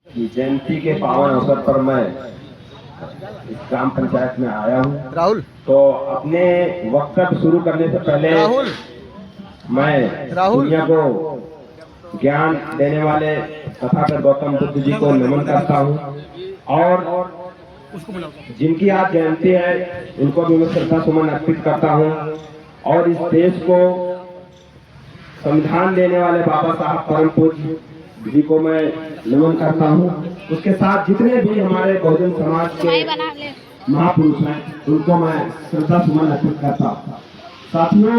जयंती के पावन अवसर पर मैं इस ग्राम पंचायत में आया हूँ। राहुल तो अपने वक्तव्य शुरू करने से पहले मैं दुनिया को ज्ञान देने वाले तथागत गौतम बुद्ध जी को नमन करता हूँ और जिनकी आज जयंती है उनको भी मैं श्रद्धा सुमन अर्पित करता हूँ। और इस देश को संविधान देने वाले बाबा साहब परम पूज्य जी को मैं नमन करता हूँ। उसके साथ जितने भी हमारे बहुजन समाज के महापुरुष हैं उनको मैं श्रद्धा सुमन अर्पित करता हूँ। साथियों,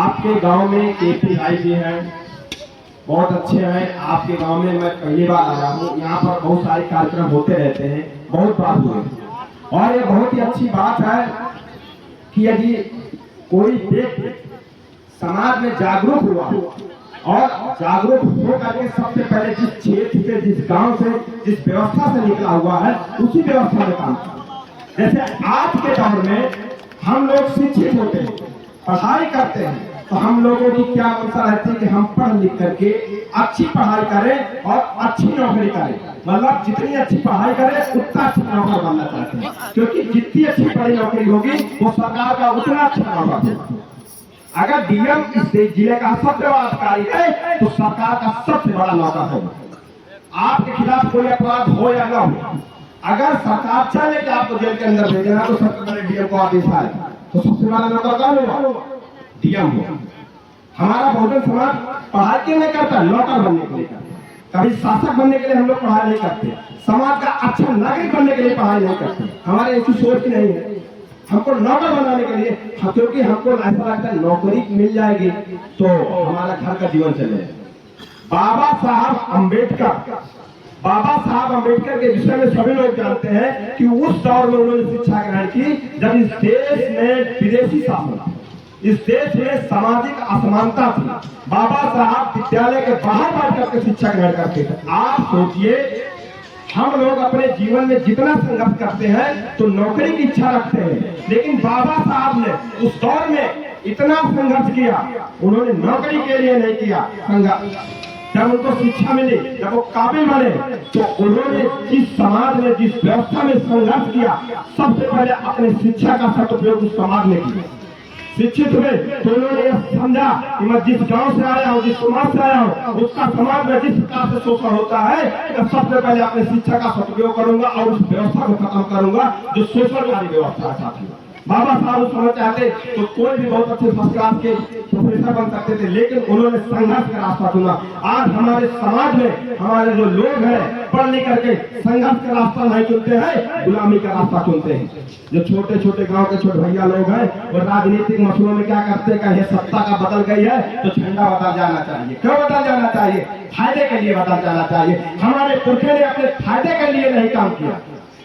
आपके गांव में केपी भाई जी हैं, बहुत अच्छे हैं। आपके गांव में मैं पहली बार आया हूँ। यहाँ पर बहुत सारे कार्यक्रम होते रहते हैं, बहुत बार हुए और ये बहुत ही अच्छी बात है कि यदि कोई व्यक्ति समाज में जागरूक हुआ और जागरूक होकर के सबसे पहले जिस क्षेत्र से, जिस गांव से, जिस व्यवस्था से निकला हुआ है उसी व्यवस्था में काम करता। जैसे आज के दौर में हम लोग शिक्षित होते हैं, पढ़ाई करते हैं, तो हम लोगों की क्या मंशा रहती है कि हम पढ़ लिख करके अच्छी पढ़ाई करें और अच्छी नौकरी करें। मतलब जितनी अच्छी पढ़ाई करें उतना अच्छा नौकर बनना चाहते हैं, क्योंकि जितनी अच्छी पढ़ी नौकरी होगी वो सरकार का उतना अच्छा नौकर होगा। अगर डीएम इस जिले का सबसे बड़ा अधिकारी है तो सरकार का सबसे बड़ा नौकर होगा। आपके खिलाफ कोई अपराध हो या न हो, अगर सरकार चाहे कि आपको जेल के अंदर भेजना तो सबसे पहले डीएम को आदेश आए तो सबसे बड़ा नौकर कौन होगा? डीएम होगा। हमारा बहुजन समाज पढ़ाई क्यों नहीं करता? नौकर बनने के लिए करता। कभी शासक बनने के लिए हम लोग पढ़ाई नहीं करते, समाज का अच्छा नागरिक बनने के लिए पढ़ाई नहीं करते। हमारे ऐसी सोच नहीं है। हमको नौकर बनाने के लिए, क्योंकि हमको ऐसा लगता है नौकरी मिल जाएगी तो हमारा घर का जीवन चलेगा। बाबा साहब अंबेडकर के विषय में सभी लोग जानते हैं कि उस दौर में उन्होंने शिक्षा ग्रहण की जब इस देश में विदेशी शासन था, इस देश में सामाजिक असमानता थी। बाबा साहब विद्यालय के बाहर बैठ करके शिक्षा ग्रहण करते थे। आप सोचिए, हम लोग अपने जीवन में जितना संघर्ष करते हैं तो नौकरी की इच्छा रखते हैं, लेकिन बाबा साहब ने उस दौर में इतना संघर्ष किया, उन्होंने नौकरी के लिए नहीं किया संघर्ष। जब उनको शिक्षा मिली, जब वो काबिल बने, तो उन्होंने जिस समाज में, जिस व्यवस्था में संघर्ष किया, सबसे पहले अपने शिक्षा का सदुपयोग उस समाज में किया। शिक्षित हुए तो उन्होंने यह समझा कि मैं जिस गांव से आया हूँ, जिस समाज से आया हूँ, उसका समाज में जिस प्रकार से शोषण होता है, मैं सबसे पहले अपने शिक्षा का सदुपयोग करूंगा और उस व्यवस्था को खत्म करूंगा जो शोषणकारी व्यवस्था है। साथियों, बाबा साहब उस समय चाहते तो कोई भी बहुत अच्छे फर्स्ट क्लास के प्रोफेसर बन सकते थे, लेकिन उन्होंने संघर्ष का रास्ता चुना। आज हमारे समाज में हमारे जो लोग हैं पढ़ लिख करके संघर्ष का रास्ता नहीं चुनते हैं, गुलामी का रास्ता चुनते हैं। जो छोटे छोटे गांव के छोटे भैया लोग हैं वो राजनीतिक मसलों में क्या करते हैं, कहीं सत्ता का बदल गई है तो झंडा बदल जाना चाहिए। क्यों बदल जाना चाहिए? फायदे के लिए बदल जाना चाहिए। हमारे पुरखे ने अपने फायदे के लिए नहीं काम किया।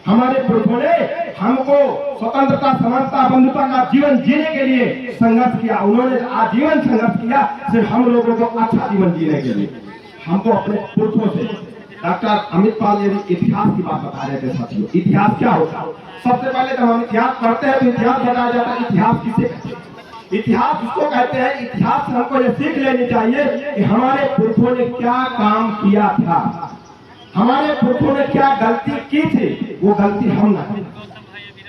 हमारे पुरखों ने हमको स्वतंत्रता, समानता, बंधुता का जीवन जीने के लिए संघर्ष किया। उन्होंने आजीवन संघर्ष किया सिर्फ हम लोगों को अच्छा जीवन जीने के लिए। हमको अपने पुरखों से, डॉक्टर अमित पाल जी इतिहास की बात बता रहे थे। साथियों, इतिहास क्या होता है? सबसे पहले जब हम इतिहास पढ़ते हैं तो इतिहास बताया जाता है। इतिहास किसे कहते हैं? इतिहास उसको कहते हैं, इतिहास से हमको ये सीख लेनी चाहिए कि हमारे पुरखों ने क्या काम किया था, हमारे पुरखों ने क्या गलती की थी, वो गलती हम ना करें।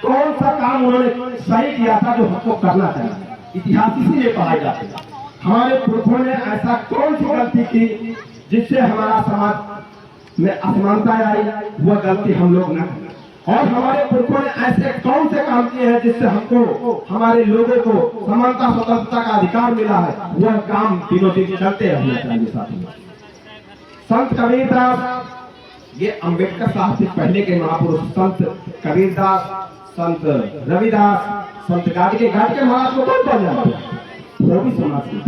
कौन सा काम उन्होंने सही किया था जो हमको करना चाहिए। इतिहास इसीलिए पढ़ाया जाता है। हमारे पुरखों ने ऐसा कौन सी गलती की जिससे हमारा समाज में असमानता आई, वह गलती हम लोग न करें। और हमारे पुरखों ने ऐसे कौन से काम किए हैं जिससे हमको, हमारे लोगों को समानता, स्वतंत्रता का अधिकार मिला है, वह काम दिनों दिन चलते रहना चाहिए। साथियों, संत कबीरदास, ये अंबेडकर साहब से पहले के महापुरुष संत कबीरदास, संत रविदास, संत गाडगे महाराज को कौन पढ़ जाते हैं? वो भी समाज के।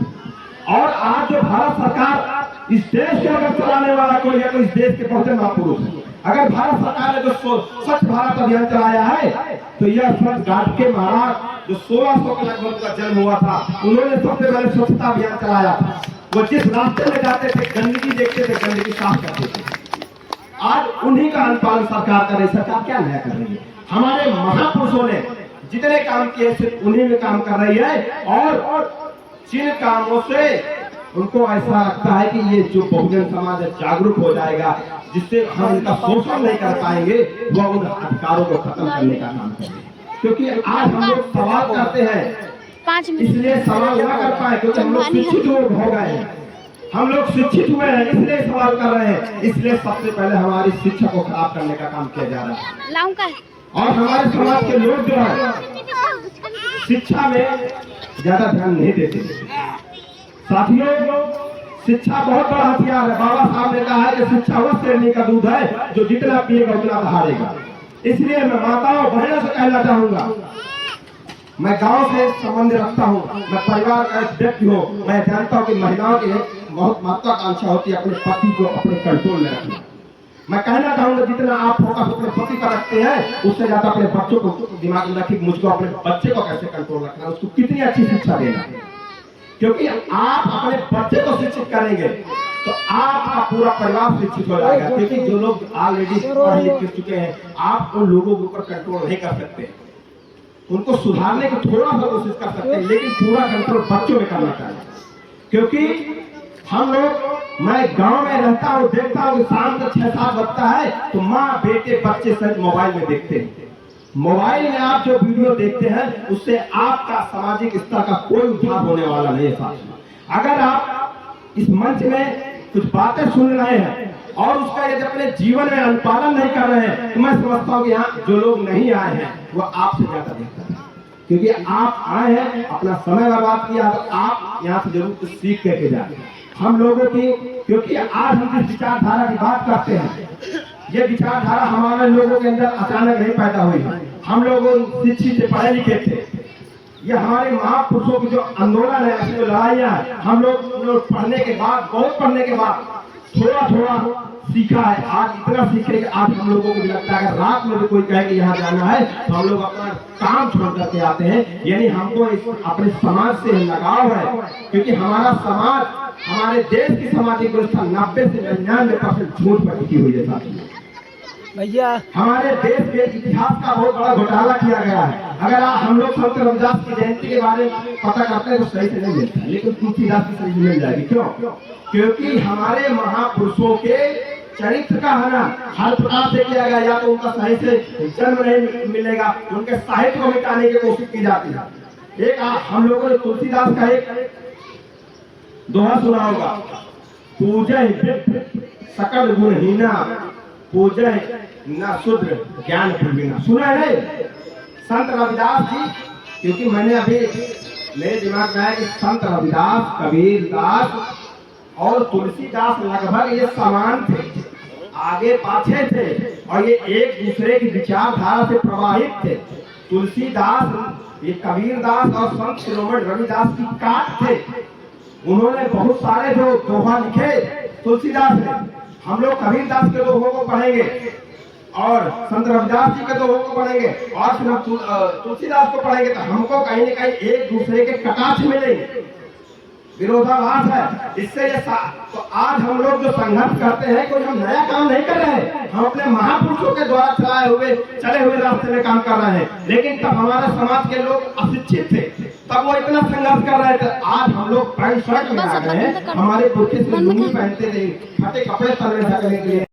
और आज जो भारत सरकार इस देश के अगर चलाने वाला कोई है तो इस देश के बहुजन महापुरुष है। अगर भारत सरकार ने जो स्वच्छ भारत अभियान चलाया है तो यह संत गाडगे महाराज जो 1600 के लगभग का जन्म हुआ था, उन्होंने सबसे पहले स्वच्छता अभियान चलाया था। वो जिस रास्ते में जाते थे गंदगी देखते थे, गंदगी साफ करते थे। आज उन्हीं का अनुपालन सरकार कर रही। सरकार क्या नया कर रही है? हमारे महापुरुषों ने जितने काम किए सिर्फ उन्हीं में काम कर रही है। और जिन कामों से उनको ऐसा लगता है कि ये जो बहुजन समाज है जागरूक हो जाएगा, जिससे हम इनका शोषण नहीं कर पाएंगे, वह उन अधिकारों को खत्म करने का काम करेंगे। क्योंकि आज हम लोग सवाल करते हैं, इसलिए सवाल न कर पाए क्योंकि हम लोग शिक्षित लोग हो गए हैं, हम लोग शिक्षित हुए हैं इसलिए सवाल कर रहे हैं। इसलिए सबसे पहले हमारी शिक्षा को खराब करने का काम किया जा रहा है। और हमारे समाज के लोग जो है शिक्षा में ज्यादा ध्यान नहीं देते। साथियों, शिक्षा बहुत बड़ा हथियार है। बाबा साहब ने कहा है कि शिक्षा उस श्रेणी का दूध है जो जितना पिएगा उतना बहारेगा। इसलिए मैं माताओं बहनों से कहना चाहूंगा, मैं गांव से संबंध रखता हूं, मैं परिवार का एक व्यक्ति हूं, मैं जानता हूं कि महिलाओं की बहुत महत्वाकांक्षा होती है अपने पति को अपने कंट्रोल में रखना। मैं कहना चाहूंगा जितना आप फोकस अपने पति पर रखते हैं उससे ज्यादा अपने बच्चों को दिमाग में रखिए, मुझको अपने बच्चे को कैसे कंट्रोल रखना है, उसको कितनी अच्छी शिक्षा देना है। क्योंकि आप अपने बच्चे को शिक्षित करेंगे तो आपका पूरा परिवार शिक्षित हो जाएगा। क्योंकि जो लोग ऑलरेडी पढ़ लिख चुके हैं, आप उन लोगों के ऊपर कंट्रोल नहीं कर सकते, उनको सुधारने की थोड़ा सा कोशिश कर सकते हैं, लेकिन पूरा कंट्रोल बच्चों में करना चाहिए। क्योंकि हम लोग, मैं गांव में रहता हूँ, देखता हूँ कि शाम को 6-7 बजता है तो माँ बेटे बच्चे सब मोबाइल में देखते हैं। मोबाइल में आप जो वीडियो देखते हैं उससे आपका सामाजिक स्तर का कोई उद्धार होने वाला नहीं है। अगर आप इस मंच में कुछ बातें सुन रहे हैं और उसका यदि अपने जीवन में अनुपालन नहीं कर रहे हैं तो मैं समझता हूँ कि यहाँ जो लोग नहीं आए हैं वो आपसे ज्यादा बेहतर है। क्योंकि आप आए हैं, अपना समय बर्बाद किया, तो आप यहाँ से जरूर कुछ सीख करके जाए हम लोगों की। क्योंकि आज हम जिस विचारधारा की बात करते हैं, ये विचारधारा हमारे लोगों के अंदर अचानक नहीं पैदा हुई। हम लोग शिक्षित से पढ़े लिखे थे, ये हमारे महापुरुषों की जो आंदोलन है, जो लड़ाइयाँ है, हम लोग पढ़ने के बाद, बहुत पढ़ने के बाद थोड़ा थोड़ा सीखा है। आज इतना सीखे कि आज हम लोगों को भी लगता है अगर रात में भी कोई कहे कि यहाँ जाना है तो हम लोग अपना काम छोड़ करके आते हैं। यानी हमको अपने समाज से लगाव है। क्योंकि हमारा समाज, हमारे देश की सामाजिक व्यवस्था 90 से 99% झूठ पर टिकी हुई है। साथियों भैया, हमारे देश के इतिहास का बहुत बड़ा घोटाला किया गया है। अगर हम लोग संत रविदास की जयंती के बारे में पता करते हैं तो सही से नहीं मिलता, लेकिन तुलसीदास की सही मिल जाएगी। क्यों? क्योंकि हमारे महापुरुषों के चरित्र का हनन हर प्रकार से किया गया। या तो उनका सही से जन्म नहीं मिलेगा, उनके साहित्य को मिटाने की कोशिश की जाती है। एक हम लोगों ने तुलसीदास का एक दोहा सुना होगा, पूजय सकल गुणहीना, पूजय न शूद्र ज्ञान पूर्णिमा। सुना है संत रविदास जी? क्योंकि मैंने अभी मेरे दिमाग में आया कि संत रविदास, कबीरदास और तुलसीदास लगभग ये समान थे, आगे पाछे थे और ये एक दूसरे की विचारधारा से प्रभावित थे। तुलसीदास, ये कबीरदास और संत शिरोमणि रविदास की काट थे। उन्होंने बहुत सारे जो दोहा लिखे तुलसीदास ने। हम लोग कबीरदास के दोहों को पढ़ेंगे और संत रविदास जी के दोहों को पढ़ेंगे और फिर हम तुलसीदास को पढ़ेंगे तो हमको कहीं न कहीं एक दूसरे के कटाक्ष मिलेंगे, विरोधाभास है। इससे ये तो आज हम लोग जो संघर्ष करते हैं, कोई हम नया काम नहीं कर रहे हैं, हम अपने महापुरुषों के द्वारा चले हुए रास्ते में काम कर रहे हैं। लेकिन तब हमारे समाज के लोग अशिक्षित थे, तब वो इतना संघर्ष कर रहे थे। आज हम लोग पैंट शर्ट में आ गए हैं, हमारे पुरखे से लुंगी पहनते थे, फटे कपड़े तले ढकने के लिए।